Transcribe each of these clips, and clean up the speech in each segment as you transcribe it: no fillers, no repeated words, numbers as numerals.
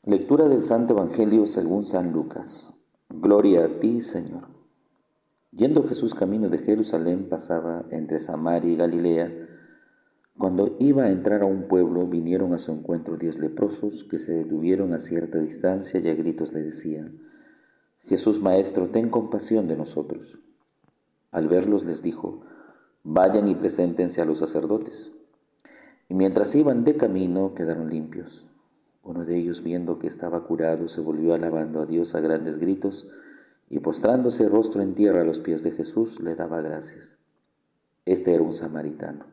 Lectura del Santo Evangelio según San Lucas. Gloria a ti, Señor. Yendo Jesús camino de Jerusalén, pasaba entre Samaria y Galilea. Cuando iba a entrar a un pueblo, vinieron a su encuentro 10 leprosos que se detuvieron a cierta distancia y a gritos le decían: Jesús, Maestro, ten compasión de nosotros. Al verlos les dijo: Vayan y preséntense a los sacerdotes. Y mientras iban de camino, quedaron limpios. Uno de ellos, viendo que estaba curado, se volvió alabando a Dios a grandes gritos y postrándose rostro en tierra a los pies de Jesús, le daba gracias. Este era un samaritano.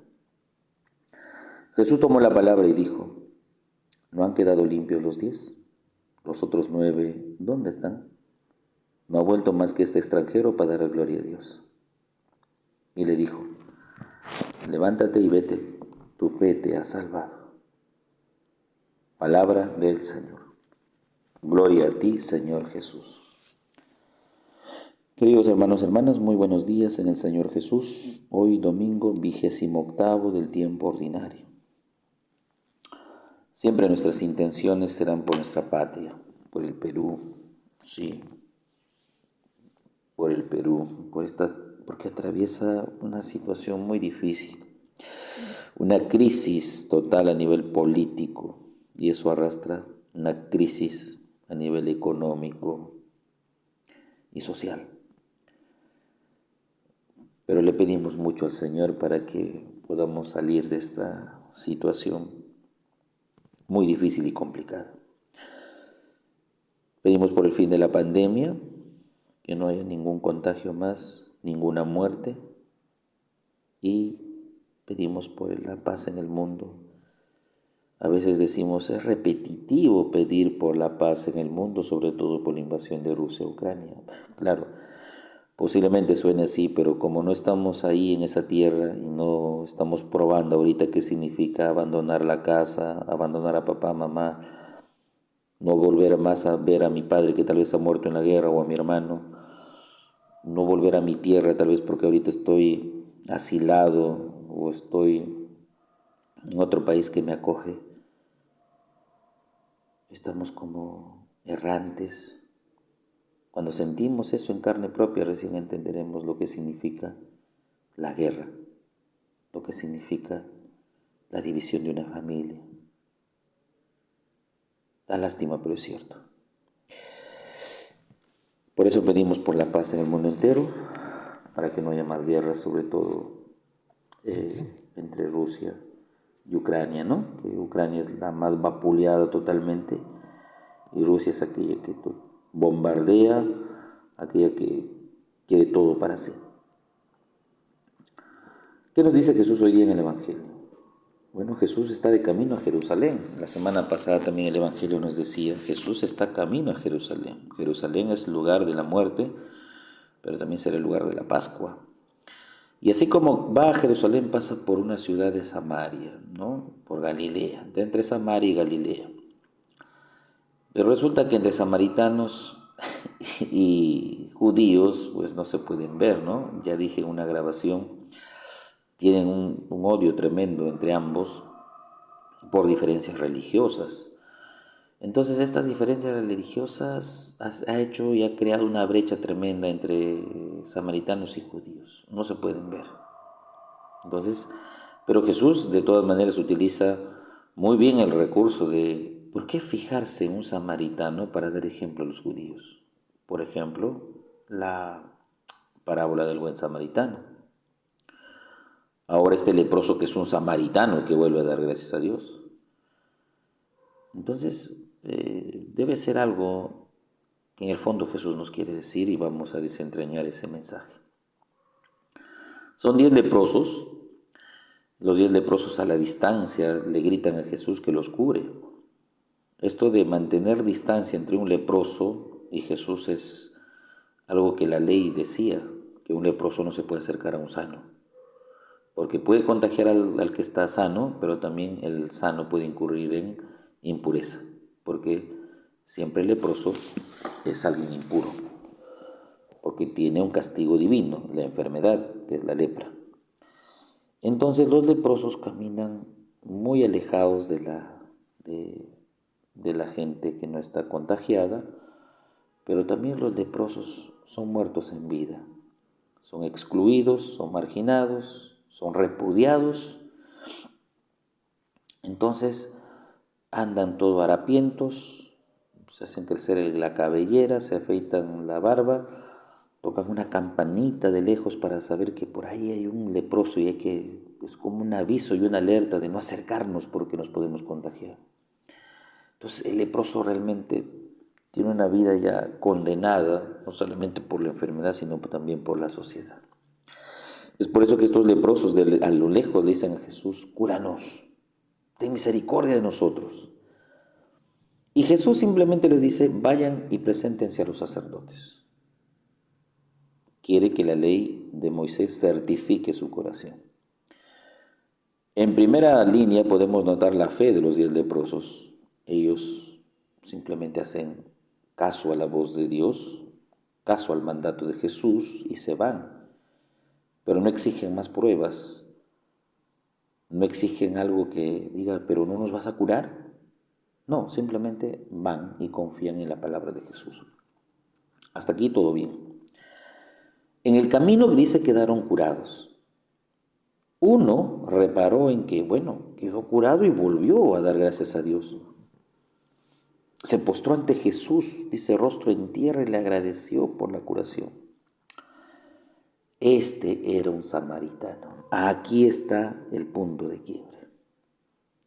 Jesús tomó la palabra y dijo: ¿No han quedado limpios los 10? ¿Los otros 9 dónde están? No ha vuelto más que este extranjero para dar gloria a Dios. Y le dijo: Levántate y vete, tu fe te ha salvado. Palabra del Señor. Gloria a ti, Señor Jesús. Queridos hermanos, hermanas, muy buenos días en el Señor Jesús. Hoy domingo 28 del tiempo ordinario. Siempre nuestras intenciones serán por nuestra patria, por el Perú, sí, por el Perú, porque atraviesa una situación muy difícil, una crisis total a nivel político, y eso arrastra una crisis a nivel económico y social. Pero le pedimos mucho al Señor para que podamos salir de esta situación muy difícil y complicada. Pedimos por el fin de la pandemia, que no haya ningún contagio más, ninguna muerte, y pedimos por la paz en el mundo. A veces decimos, es repetitivo pedir por la paz en el mundo, sobre todo por la invasión de Rusia a Ucrania. Claro, posiblemente suene así, pero como no estamos ahí en esa tierra y no estamos probando ahorita qué significa abandonar la casa, abandonar a papá, mamá, no volver más a ver a mi padre que tal vez ha muerto en la guerra o a mi hermano, no volver a mi tierra tal vez porque ahorita estoy asilado o estoy en otro país que me acoge. Estamos como errantes. Cuando sentimos eso en carne propia, recién entenderemos lo que significa la guerra, lo que significa la división de una familia. Da lástima, pero es cierto. Por eso pedimos por la paz en el mundo entero, para que no haya más guerras, sobre todo entre Rusia y Ucrania, ¿no? Que Ucrania es la más vapuleada totalmente y Rusia es aquella que bombardea, aquella que quiere todo para sí. ¿Qué nos dice Jesús hoy día en el Evangelio? Bueno, Jesús está de camino a Jerusalén. La semana pasada también el Evangelio nos decía, Jesús está camino a Jerusalén. Jerusalén es el lugar de la muerte, pero también será el lugar de la Pascua. Y así como va a Jerusalén, pasa por una ciudad de Samaria, ¿no? Por Galilea, entre Samaria y Galilea. Pero resulta que entre samaritanos y judíos, pues no se pueden ver, ¿no? Ya dije en una grabación, tienen un odio tremendo entre ambos por diferencias religiosas. Entonces estas diferencias religiosas ha hecho y ha creado una brecha tremenda entre samaritanos y judíos. No se pueden ver. Entonces, pero Jesús de todas maneras utiliza muy bien el recurso de ¿por qué fijarse en un samaritano para dar ejemplo a los judíos? Por ejemplo, la parábola del buen samaritano. Ahora este leproso que es un samaritano que vuelve a dar gracias a Dios. Entonces, debe ser algo que en el fondo Jesús nos quiere decir y vamos a desentrañar ese mensaje. Son 10 leprosos. Los 10 leprosos a la distancia le gritan a Jesús que los cure. Esto de mantener distancia entre un leproso y Jesús es algo que la ley decía, que un leproso no se puede acercar a un sano, porque puede contagiar al que está sano, pero también el sano puede incurrir en impureza, porque siempre el leproso es alguien impuro, porque tiene un castigo divino, la enfermedad, que es la lepra. Entonces los leprosos caminan muy alejados de de la gente que no está contagiada, pero también los leprosos son muertos en vida, son excluidos, son marginados, son repudiados. Entonces andan todo harapientos, se hacen crecer la cabellera, se afeitan la barba, tocan una campanita de lejos para saber que por ahí hay un leproso y es como un aviso y una alerta de no acercarnos porque nos podemos contagiar. Entonces el leproso realmente tiene una vida ya condenada, no solamente por la enfermedad, sino también por la sociedad. Es por eso que estos leprosos a lo lejos le dicen a Jesús: cúranos, ten misericordia de nosotros. Y Jesús simplemente les dice: vayan y preséntense a los sacerdotes. Quiere que la ley de Moisés certifique su curación. En primera línea podemos notar la fe de los 10 leprosos. Ellos simplemente hacen caso a la voz de Dios, caso al mandato de Jesús y se van. Pero no exigen más pruebas, no exigen algo que diga: pero no nos vas a curar. No, simplemente van y confían en la palabra de Jesús. Hasta aquí todo bien. En el camino dice quedaron curados. Uno reparó en que, quedó curado y volvió a dar gracias a Dios. Se postró ante Jesús, dice, rostro en tierra, y le agradeció por la curación. Este era un samaritano. Aquí está el punto de quiebre.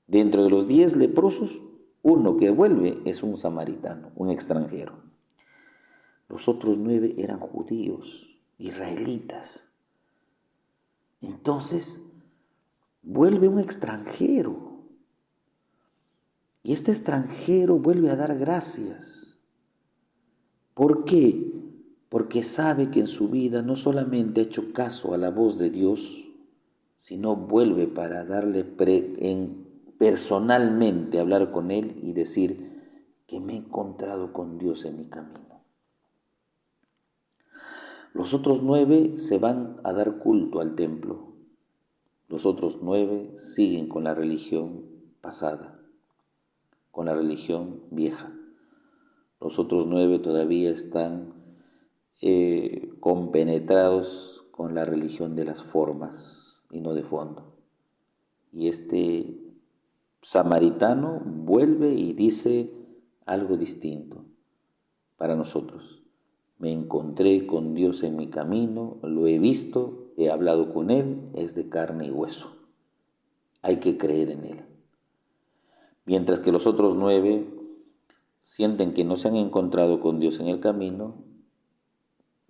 Dentro de los 10 leprosos, uno que vuelve es un samaritano, un extranjero. Los otros 9 eran judíos, israelitas. Entonces, vuelve un extranjero. Y este extranjero vuelve a dar gracias. ¿Por qué? Porque sabe que en su vida no solamente ha hecho caso a la voz de Dios, sino vuelve para darle personalmente hablar con Él y decir que me he encontrado con Dios en mi camino. Los otros 9 se van a dar culto al templo. Los otros 9 siguen con la religión pasada, con la religión vieja. Los otros 9 todavía están compenetrados con la religión de las formas y no de fondo. Y este samaritano vuelve y dice algo distinto para nosotros. Me encontré con Dios en mi camino, lo he visto, he hablado con Él, es de carne y hueso. Hay que creer en Él. Mientras que los otros 9 sienten que no se han encontrado con Dios en el camino,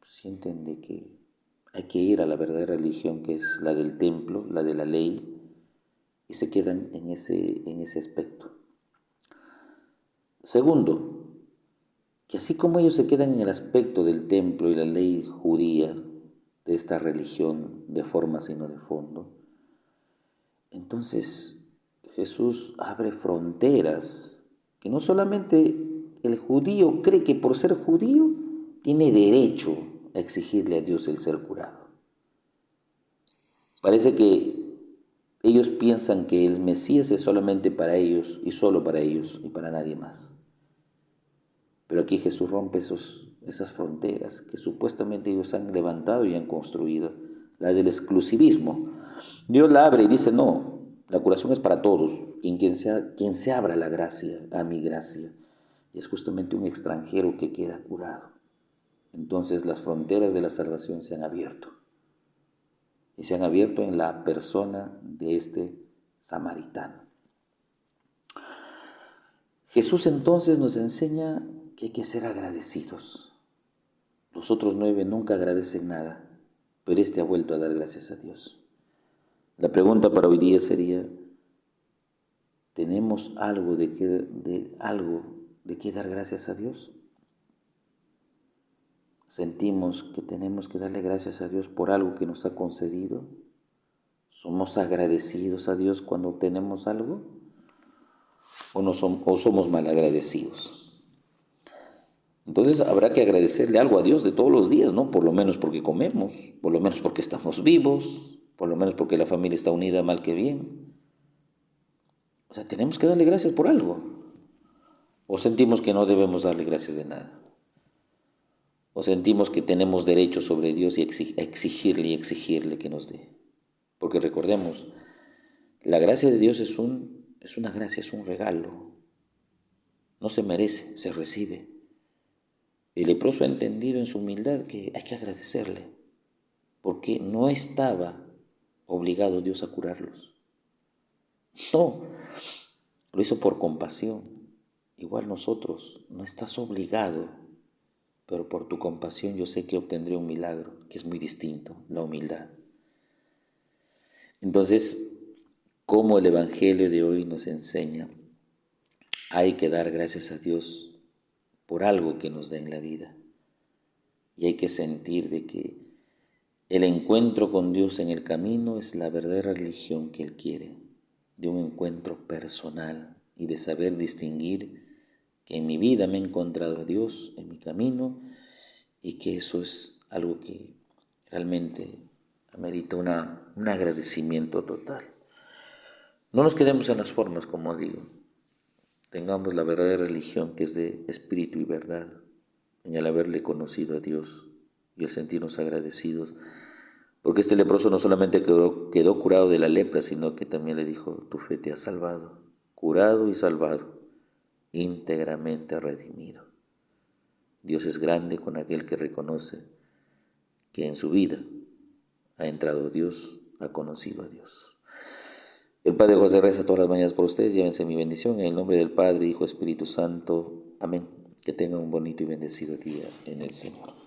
sienten de que hay que ir a la verdadera religión, que es la del templo, la de la ley, y se quedan en ese aspecto. Segundo, que así como ellos se quedan en el aspecto del templo y la ley judía, de esta religión de forma sino de fondo, entonces Jesús abre fronteras, que no solamente el judío cree que por ser judío tiene derecho a exigirle a Dios el ser curado. Parece que ellos piensan que el Mesías es solamente para ellos y solo para ellos y para nadie más. Pero aquí Jesús rompe esas fronteras que supuestamente ellos han levantado y han construido, la del exclusivismo. Dios la abre y dice: no, la curación es para todos, quien se abra la gracia, a mi gracia. Y es justamente un extranjero que queda curado. Entonces las fronteras de la salvación se han abierto. Y se han abierto en la persona de este samaritano. Jesús entonces nos enseña que hay que ser agradecidos. Los otros 9 nunca agradecen nada, pero este ha vuelto a dar gracias a Dios. La pregunta para hoy día sería: ¿tenemos algo de qué dar gracias a Dios? ¿Sentimos que tenemos que darle gracias a Dios por algo que nos ha concedido? ¿Somos agradecidos a Dios cuando obtenemos algo? ¿O somos malagradecidos? Entonces habrá que agradecerle algo a Dios de todos los días, ¿no? Por lo menos porque comemos, por lo menos porque estamos vivos, por lo menos porque la familia está unida mal que bien. O sea, tenemos que darle gracias por algo. O sentimos que no debemos darle gracias de nada. O sentimos que tenemos derecho sobre Dios y exigirle que nos dé. Porque recordemos, la gracia de Dios es una gracia, es un regalo. No se merece, se recibe. El leproso ha entendido en su humildad que hay que agradecerle, porque no estaba obligado Dios a curarlos. No, lo hizo por compasión. Igual nosotros, no estás obligado, pero por tu compasión yo sé que obtendré un milagro, que es muy distinto, la humildad. Entonces, como el Evangelio de hoy nos enseña, hay que dar gracias a Dios por algo que nos da en la vida. Y hay que sentir de que el encuentro con Dios en el camino es la verdadera religión que Él quiere, de un encuentro personal y de saber distinguir que en mi vida me he encontrado a Dios en mi camino y que eso es algo que realmente amerita un agradecimiento total. No nos quedemos en las formas, como digo. Tengamos la verdadera religión que es de espíritu y verdad, en el haberle conocido a Dios y el sentirnos agradecidos. Porque este leproso no solamente quedó curado de la lepra, sino que también le dijo, tu fe te ha salvado, curado y salvado, íntegramente redimido. Dios es grande con aquel que reconoce que en su vida ha entrado Dios, ha conocido a Dios. El Padre José reza todas las mañanas por ustedes, llévense mi bendición en el nombre del Padre, Hijo, Espíritu Santo. Amén. Que tengan un bonito y bendecido día en el Señor.